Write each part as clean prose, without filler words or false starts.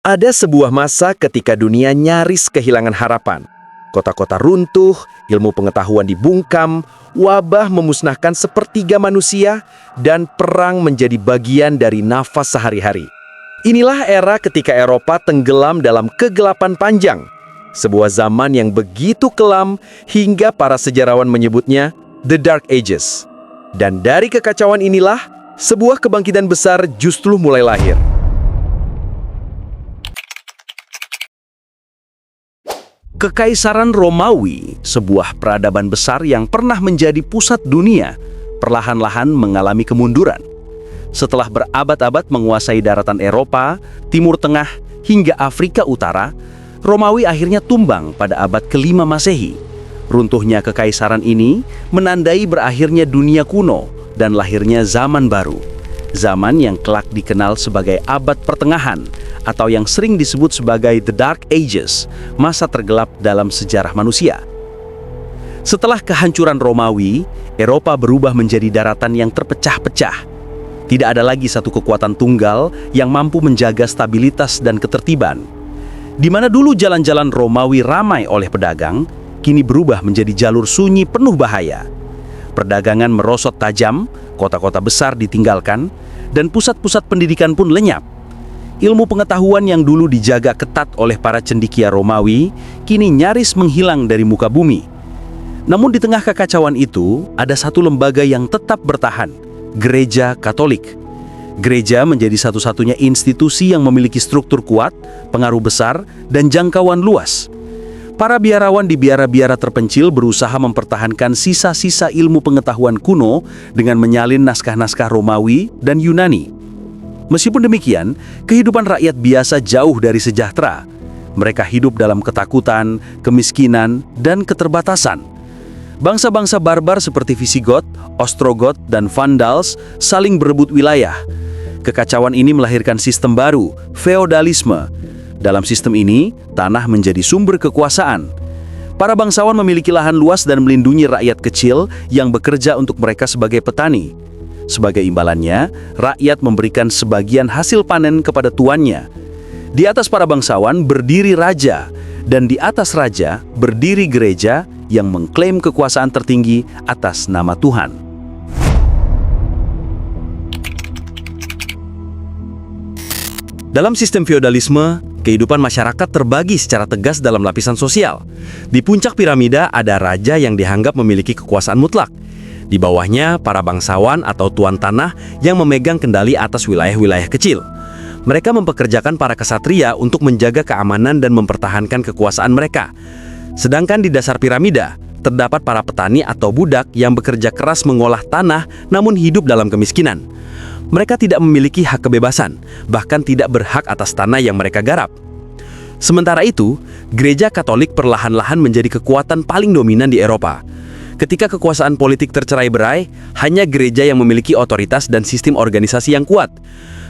Ada sebuah masa ketika dunia nyaris kehilangan harapan. Kota-kota runtuh, ilmu pengetahuan dibungkam, wabah memusnahkan sepertiga manusia, dan perang menjadi bagian dari nafas sehari-hari. Inilah era ketika Eropa tenggelam dalam kegelapan panjang. Sebuah zaman yang begitu kelam hingga para sejarawan menyebutnya The Dark Ages. Dan dari kekacauan inilah, sebuah kebangkitan besar justru mulai lahir. Kekaisaran Romawi, sebuah peradaban besar yang pernah menjadi pusat dunia, perlahan-lahan mengalami kemunduran. Setelah berabad-abad menguasai daratan Eropa, Timur Tengah, hingga Afrika Utara, Romawi akhirnya tumbang pada abad ke-5 Masehi. Runtuhnya kekaisaran ini menandai berakhirnya dunia kuno dan lahirnya zaman baru. Zaman yang kelak dikenal sebagai abad pertengahan atau yang sering disebut sebagai The Dark Ages, masa tergelap dalam sejarah manusia. Setelah kehancuran Romawi, Eropa berubah menjadi daratan yang terpecah-pecah. Tidak ada lagi satu kekuatan tunggal yang mampu menjaga stabilitas dan ketertiban. Di mana dulu jalan-jalan Romawi ramai oleh pedagang, kini berubah menjadi jalur sunyi penuh bahaya. Perdagangan merosot tajam, kota-kota besar ditinggalkan, dan pusat-pusat pendidikan pun lenyap. Ilmu pengetahuan yang dulu dijaga ketat oleh para cendekia Romawi, kini nyaris menghilang dari muka bumi. Namun di tengah kekacauan itu, ada satu lembaga yang tetap bertahan, Gereja Katolik. Gereja menjadi satu-satunya institusi yang memiliki struktur kuat, pengaruh besar, dan jangkauan luas. Para biarawan di biara-biara terpencil berusaha mempertahankan sisa-sisa ilmu pengetahuan kuno dengan menyalin naskah-naskah Romawi dan Yunani. Meskipun demikian, kehidupan rakyat biasa jauh dari sejahtera. Mereka hidup dalam ketakutan, kemiskinan, dan keterbatasan. Bangsa-bangsa barbar seperti Visigoth, Ostrogoth, dan Vandals saling berebut wilayah. Kekacauan ini melahirkan sistem baru, feodalisme. Dalam sistem ini, tanah menjadi sumber kekuasaan. Para bangsawan memiliki lahan luas dan melindungi rakyat kecil yang bekerja untuk mereka sebagai petani. Sebagai imbalannya, rakyat memberikan sebagian hasil panen kepada tuannya. Di atas para bangsawan berdiri raja, dan di atas raja berdiri gereja yang mengklaim kekuasaan tertinggi atas nama Tuhan. Dalam sistem feodalisme, kehidupan masyarakat terbagi secara tegas dalam lapisan sosial. Di puncak piramida ada raja yang dianggap memiliki kekuasaan mutlak. Di bawahnya, para bangsawan atau tuan tanah yang memegang kendali atas wilayah-wilayah kecil. Mereka mempekerjakan para kesatria untuk menjaga keamanan dan mempertahankan kekuasaan mereka. Sedangkan di dasar piramida, terdapat para petani atau budak yang bekerja keras mengolah tanah namun hidup dalam kemiskinan. Mereka tidak memiliki hak kebebasan, bahkan tidak berhak atas tanah yang mereka garap. Sementara itu, Gereja Katolik perlahan-lahan menjadi kekuatan paling dominan di Eropa. Ketika kekuasaan politik tercerai-berai, hanya gereja yang memiliki otoritas dan sistem organisasi yang kuat.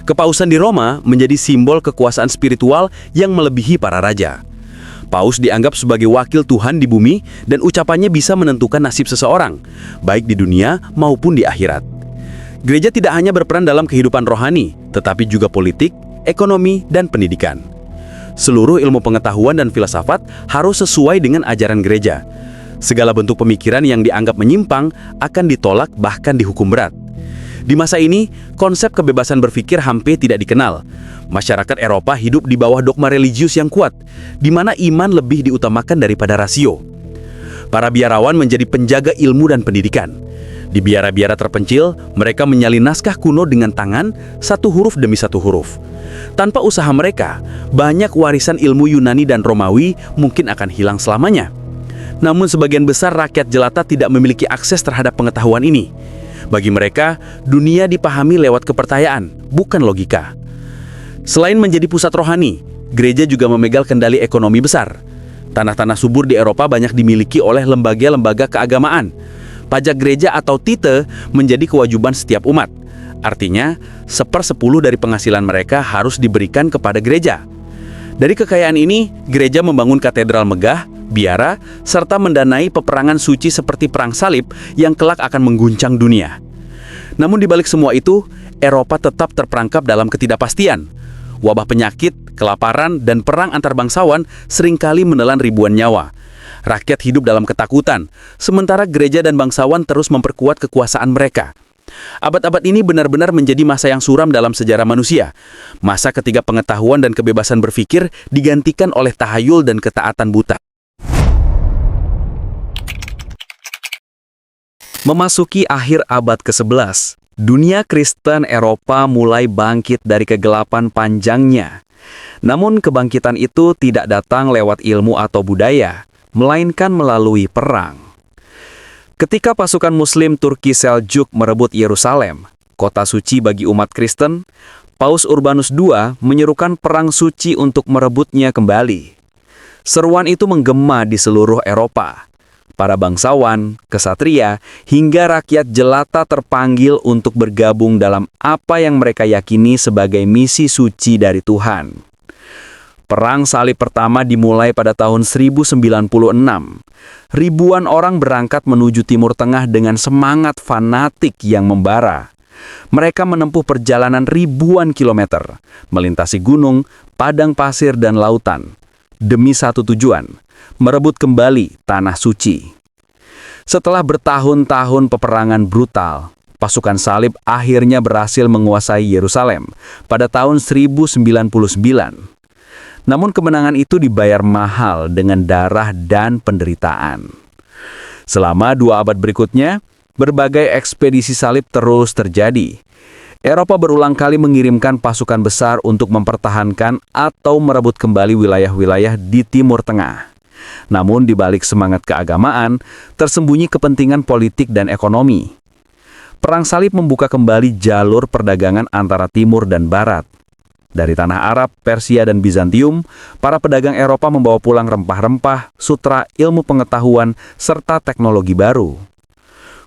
Kepausan di Roma menjadi simbol kekuasaan spiritual yang melebihi para raja. Paus dianggap sebagai wakil Tuhan di bumi dan ucapannya bisa menentukan nasib seseorang, baik di dunia maupun di akhirat. Gereja tidak hanya berperan dalam kehidupan rohani, tetapi juga politik, ekonomi, dan pendidikan. Seluruh ilmu pengetahuan dan filsafat harus sesuai dengan ajaran gereja. Segala bentuk pemikiran yang dianggap menyimpang akan ditolak bahkan dihukum berat. Di masa ini, konsep kebebasan berpikir hampir tidak dikenal. Masyarakat Eropa hidup di bawah dogma religius yang kuat, di mana iman lebih diutamakan daripada rasio. Para biarawan menjadi penjaga ilmu dan pendidikan. Di biara-biara terpencil, mereka menyalin naskah kuno dengan tangan, satu huruf demi satu huruf. Tanpa usaha mereka, banyak warisan ilmu Yunani dan Romawi mungkin akan hilang selamanya. Namun sebagian besar rakyat jelata tidak memiliki akses terhadap pengetahuan ini. Bagi mereka, dunia dipahami lewat kepercayaan, bukan logika. Selain menjadi pusat rohani, gereja juga memegang kendali ekonomi besar. Tanah-tanah subur di Eropa banyak dimiliki oleh lembaga-lembaga keagamaan. Pajak gereja atau tithe menjadi kewajiban setiap umat. Artinya, 1/10 dari penghasilan mereka harus diberikan kepada gereja. Dari kekayaan ini, gereja membangun katedral megah, biara, serta mendanai peperangan suci seperti Perang Salib yang kelak akan mengguncang dunia. Namun di balik semua itu, Eropa tetap terperangkap dalam ketidakpastian. Wabah penyakit, kelaparan, dan perang antar bangsawan seringkali menelan ribuan nyawa. Rakyat hidup dalam ketakutan, sementara gereja dan bangsawan terus memperkuat kekuasaan mereka. Abad-abad ini benar-benar menjadi masa yang suram dalam sejarah manusia. Masa ketika pengetahuan dan kebebasan berpikir digantikan oleh tahayul dan ketaatan buta. Memasuki akhir abad ke-11, dunia Kristen Eropa mulai bangkit dari kegelapan panjangnya. Namun kebangkitan itu tidak datang lewat ilmu atau budaya, melainkan melalui perang. Ketika pasukan Muslim Turki Seljuk merebut Yerusalem, kota suci bagi umat Kristen, Paus Urbanus II menyerukan perang suci untuk merebutnya kembali. Seruan itu menggema di seluruh Eropa. Para bangsawan, kesatria, hingga rakyat jelata terpanggil untuk bergabung dalam apa yang mereka yakini sebagai misi suci dari Tuhan. Perang Salib pertama dimulai pada tahun 1096. Ribuan orang berangkat menuju Timur Tengah dengan semangat fanatik yang membara. Mereka menempuh perjalanan ribuan kilometer, melintasi gunung, padang pasir, dan lautan, demi satu tujuan: merebut kembali Tanah Suci. Setelah bertahun-tahun peperangan brutal, pasukan salib akhirnya berhasil menguasai Yerusalem pada tahun 1099. Namun kemenangan itu dibayar mahal dengan darah dan penderitaan. Selama 2 abad berikutnya, berbagai ekspedisi salib terus terjadi. Eropa berulang kali mengirimkan pasukan besar untuk mempertahankan atau merebut kembali wilayah-wilayah di Timur Tengah. Namun di balik semangat keagamaan, tersembunyi kepentingan politik dan ekonomi. Perang salib membuka kembali jalur perdagangan antara Timur dan Barat. Dari tanah Arab, Persia, dan Bizantium, para pedagang Eropa membawa pulang rempah-rempah, sutra, ilmu pengetahuan, serta teknologi baru.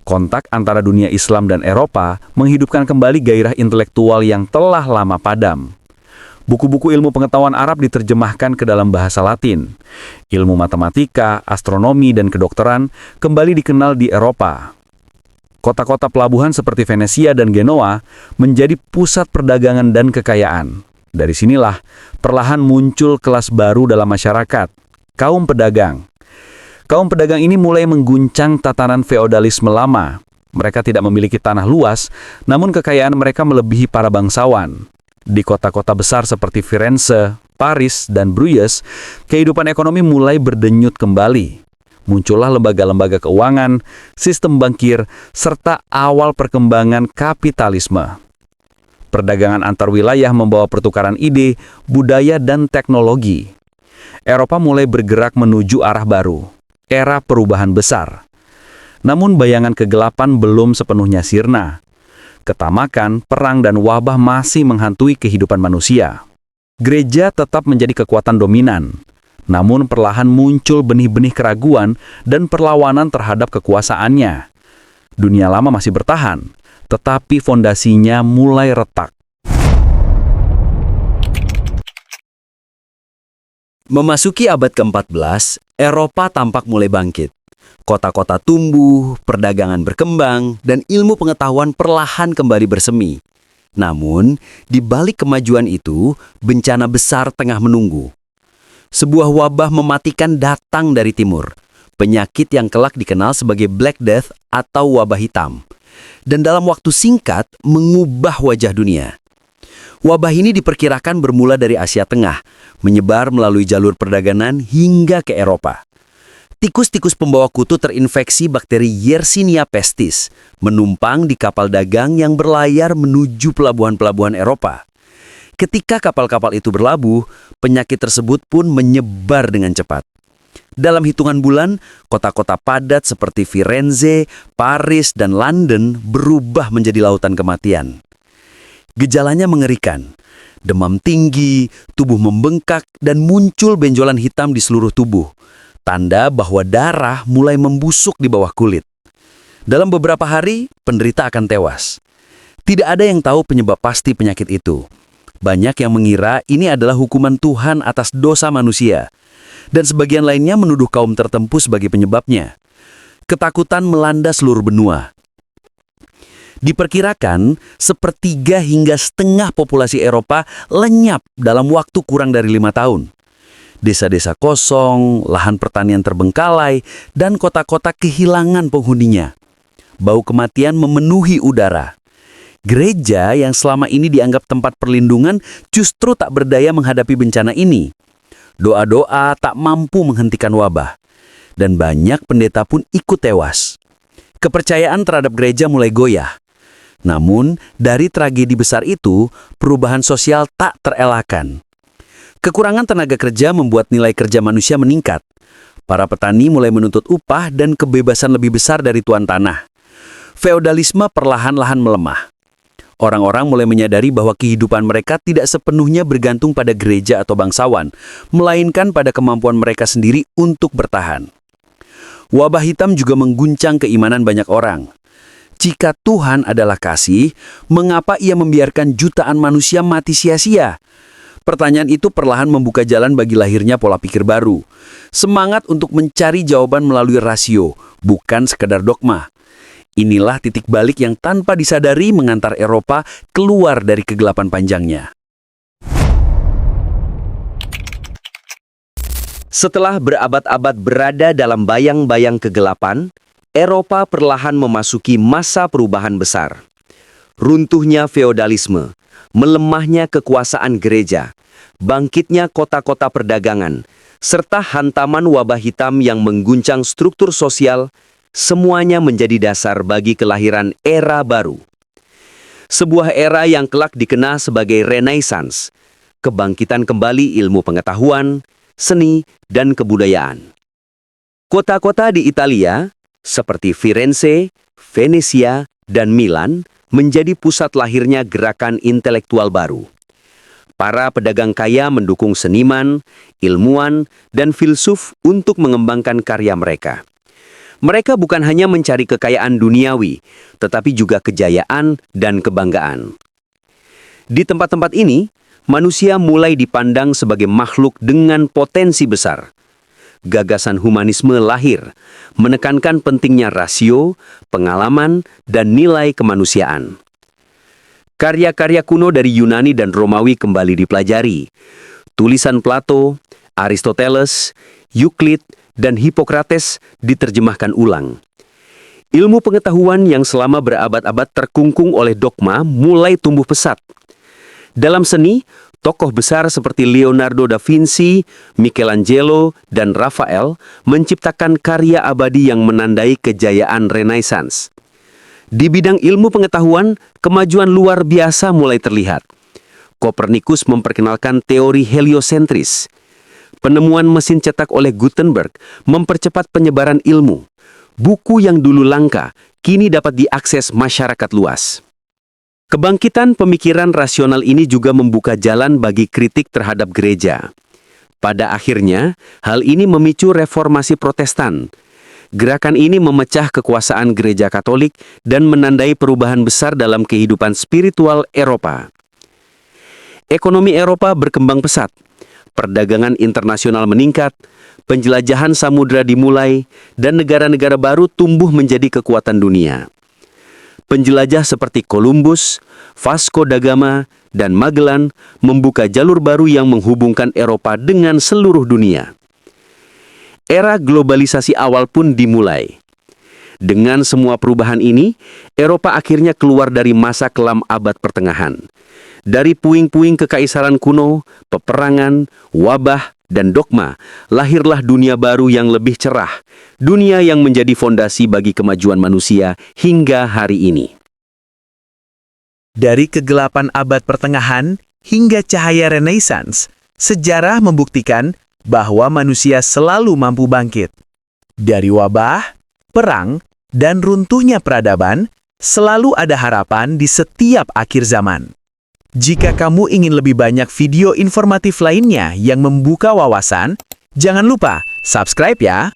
Kontak antara dunia Islam dan Eropa menghidupkan kembali gairah intelektual yang telah lama padam. Buku-buku ilmu pengetahuan Arab diterjemahkan ke dalam bahasa Latin. Ilmu matematika, astronomi, dan kedokteran kembali dikenal di Eropa. Kota-kota pelabuhan seperti Venesia dan Genoa menjadi pusat perdagangan dan kekayaan. Dari sinilah perlahan muncul kelas baru dalam masyarakat, kaum pedagang. Kaum pedagang ini mulai mengguncang tatanan feodalisme lama. Mereka tidak memiliki tanah luas, namun kekayaan mereka melebihi para bangsawan. Di kota-kota besar seperti Firenze, Paris, dan Bruges, kehidupan ekonomi mulai berdenyut kembali. Muncullah lembaga-lembaga keuangan, sistem bankir, serta awal perkembangan kapitalisme. Perdagangan antar wilayah membawa pertukaran ide, budaya, dan teknologi. Eropa mulai bergerak menuju arah baru, era perubahan besar. Namun bayangan kegelapan belum sepenuhnya sirna. Ketamakan, perang, dan wabah masih menghantui kehidupan manusia. Gereja tetap menjadi kekuatan dominan. Namun perlahan muncul benih-benih keraguan dan perlawanan terhadap kekuasaannya. Dunia lama masih bertahan, tetapi fondasinya mulai retak. Memasuki abad ke-14, Eropa tampak mulai bangkit. Kota-kota tumbuh, perdagangan berkembang, dan ilmu pengetahuan perlahan kembali bersemi. Namun, di balik kemajuan itu, bencana besar tengah menunggu. Sebuah wabah mematikan datang dari timur. Penyakit yang kelak dikenal sebagai Black Death atau wabah hitam. Dan dalam waktu singkat mengubah wajah dunia. Wabah ini diperkirakan bermula dari Asia Tengah, menyebar melalui jalur perdagangan hingga ke Eropa. Tikus-tikus pembawa kutu terinfeksi bakteri Yersinia pestis, menumpang di kapal dagang yang berlayar menuju pelabuhan-pelabuhan Eropa. Ketika kapal-kapal itu berlabuh, penyakit tersebut pun menyebar dengan cepat. Dalam hitungan bulan, kota-kota padat seperti Firenze, Paris, dan London berubah menjadi lautan kematian. Gejalanya mengerikan. Demam tinggi, tubuh membengkak, dan muncul benjolan hitam di seluruh tubuh. Tanda bahwa darah mulai membusuk di bawah kulit. Dalam beberapa hari, penderita akan tewas. Tidak ada yang tahu penyebab pasti penyakit itu. Banyak yang mengira ini adalah hukuman Tuhan atas dosa manusia. Dan sebagian lainnya menuduh kaum tertentu sebagai penyebabnya. Ketakutan melanda seluruh benua. Diperkirakan, sepertiga hingga setengah populasi Eropa lenyap dalam waktu kurang dari 5 tahun. Desa-desa kosong, lahan pertanian terbengkalai, dan kota-kota kehilangan penghuninya. Bau kematian memenuhi udara. Gereja yang selama ini dianggap tempat perlindungan justru tak berdaya menghadapi bencana ini. Doa-doa tak mampu menghentikan wabah. Dan banyak pendeta pun ikut tewas. Kepercayaan terhadap gereja mulai goyah. Namun, dari tragedi besar itu, perubahan sosial tak terelakkan. Kekurangan tenaga kerja membuat nilai kerja manusia meningkat. Para petani mulai menuntut upah dan kebebasan lebih besar dari tuan tanah. Feodalisme perlahan-lahan melemah. Orang-orang mulai menyadari bahwa kehidupan mereka tidak sepenuhnya bergantung pada gereja atau bangsawan, melainkan pada kemampuan mereka sendiri untuk bertahan. Wabah hitam juga mengguncang keimanan banyak orang. Jika Tuhan adalah kasih, mengapa Ia membiarkan jutaan manusia mati sia-sia? Pertanyaan itu perlahan membuka jalan bagi lahirnya pola pikir baru. Semangat untuk mencari jawaban melalui rasio, bukan sekedar dogma. Inilah titik balik yang tanpa disadari mengantar Eropa keluar dari kegelapan panjangnya. Setelah berabad-abad berada dalam bayang-bayang kegelapan, Eropa perlahan memasuki masa perubahan besar. Runtuhnya feodalisme, melemahnya kekuasaan gereja, bangkitnya kota-kota perdagangan, serta hantaman wabah hitam yang mengguncang struktur sosial, semuanya menjadi dasar bagi kelahiran era baru. Sebuah era yang kelak dikenal sebagai Renaissance, kebangkitan kembali ilmu pengetahuan, seni, dan kebudayaan. Kota-kota di Italia, seperti Firenze, Venesia, dan Milan, menjadi pusat lahirnya gerakan intelektual baru. Para pedagang kaya mendukung seniman, ilmuwan, dan filsuf untuk mengembangkan karya mereka. Mereka bukan hanya mencari kekayaan duniawi, tetapi juga kejayaan dan kebanggaan. Di tempat-tempat ini, manusia mulai dipandang sebagai makhluk dengan potensi besar. Gagasan humanisme lahir, menekankan pentingnya rasio, pengalaman, dan nilai kemanusiaan. Karya-karya kuno dari Yunani dan Romawi kembali dipelajari. Tulisan Plato, Aristoteles, Euclid, dan Hippocrates diterjemahkan ulang. Ilmu pengetahuan yang selama berabad-abad terkungkung oleh dogma mulai tumbuh pesat. Dalam seni, tokoh besar seperti Leonardo da Vinci, Michelangelo, dan Raphael menciptakan karya abadi yang menandai kejayaan Renaissance. Di bidang ilmu pengetahuan, kemajuan luar biasa mulai terlihat. Kopernikus memperkenalkan teori heliosentris. Penemuan mesin cetak oleh Gutenberg mempercepat penyebaran ilmu. Buku yang dulu langka, kini dapat diakses masyarakat luas. Kebangkitan pemikiran rasional ini juga membuka jalan bagi kritik terhadap gereja. Pada akhirnya, hal ini memicu reformasi Protestan. Gerakan ini memecah kekuasaan gereja Katolik dan menandai perubahan besar dalam kehidupan spiritual Eropa. Ekonomi Eropa berkembang pesat. Perdagangan internasional meningkat, penjelajahan samudra dimulai, dan negara-negara baru tumbuh menjadi kekuatan dunia. Penjelajah seperti Columbus, Vasco da Gama, dan Magellan membuka jalur baru yang menghubungkan Eropa dengan seluruh dunia. Era globalisasi awal pun dimulai. Dengan semua perubahan ini, Eropa akhirnya keluar dari masa kelam abad pertengahan. Dari puing-puing kekaisaran kuno, peperangan, wabah, dan dogma, lahirlah dunia baru yang lebih cerah, dunia yang menjadi fondasi bagi kemajuan manusia hingga hari ini. Dari kegelapan abad pertengahan hingga cahaya Renaissance, sejarah membuktikan bahwa manusia selalu mampu bangkit. Dari wabah, perang, dan runtuhnya peradaban, selalu ada harapan di setiap akhir zaman. Jika kamu ingin lebih banyak video informatif lainnya yang membuka wawasan, jangan lupa subscribe ya!